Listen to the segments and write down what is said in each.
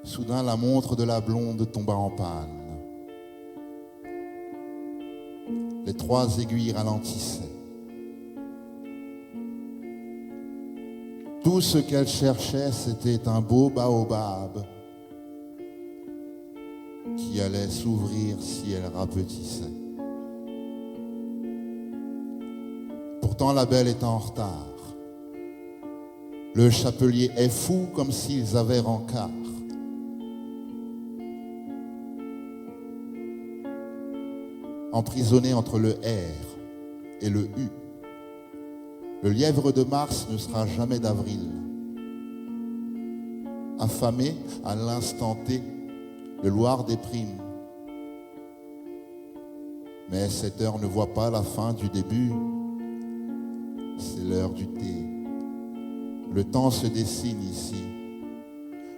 Soudain, la montre de la blonde tomba en panne. Les 3 aiguilles ralentissaient. Tout ce qu'elle cherchait, c'était un beau baobab qui allait s'ouvrir si elle rapetissait. Pourtant, la belle est en retard. Le chapelier est fou comme s'ils avaient rencard. Emprisonné entre le R et le U, le lièvre de mars ne sera jamais d'avril. Affamé à l'instant T, le Loir déprime. Mais cette heure ne voit pas la fin du début. C'est l'heure du thé. Le temps se dessine ici.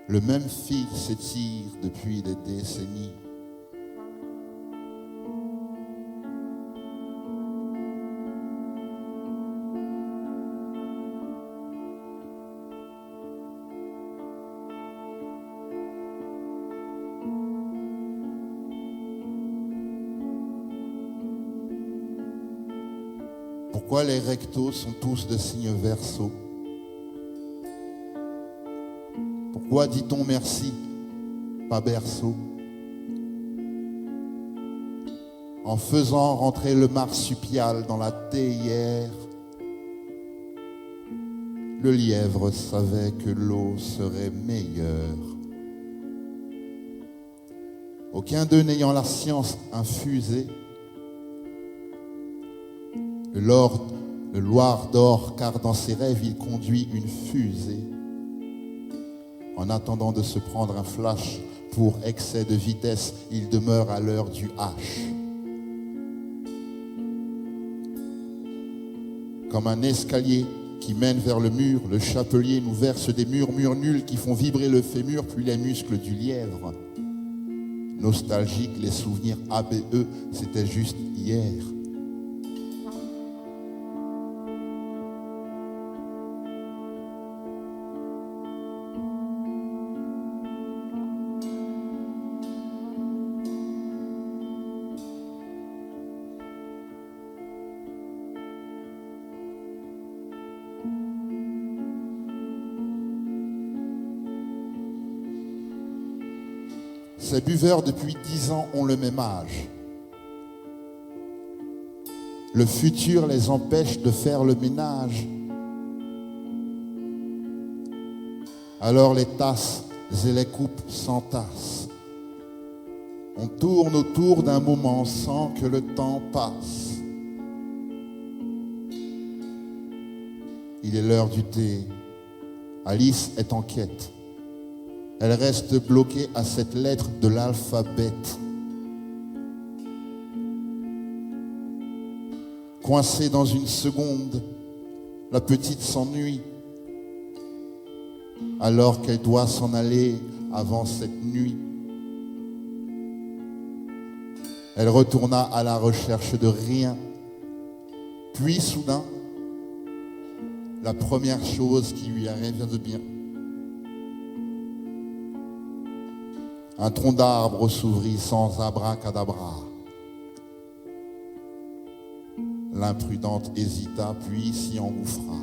Le même fil s'étire depuis des décennies. Pourquoi les rectos sont tous de signes verso? Pourquoi dit-on merci, pas berceau? En faisant rentrer le marsupial dans la théière, le lièvre savait que l'eau serait meilleure. Aucun d'eux n'ayant la science infusée, le Loir dort car dans ses rêves il conduit une fusée. En attendant de se prendre un flash pour excès de vitesse, il demeure à l'heure du H. Comme un escalier qui mène vers le mur, le chapelier nous verse des murmures nuls qui font vibrer le fémur puis les muscles du lièvre. Nostalgique, les souvenirs ABE, c'était juste hier. Ces buveurs depuis 10 ans ont le même âge. Le futur les empêche de faire le ménage. Alors les tasses et les coupes s'entassent. On tourne autour d'un moment sans que le temps passe. Il est l'heure du thé. Alice est en quête. Elle reste bloquée à cette lettre de l'alphabet. Coincée dans une seconde, la petite s'ennuie, alors qu'elle doit s'en aller avant cette nuit. Elle retourna à la recherche de rien. Puis soudain, la première chose qui lui arrive de bien. Un tronc d'arbre s'ouvrit sans abracadabra. L'imprudente hésita, puis s'y engouffra.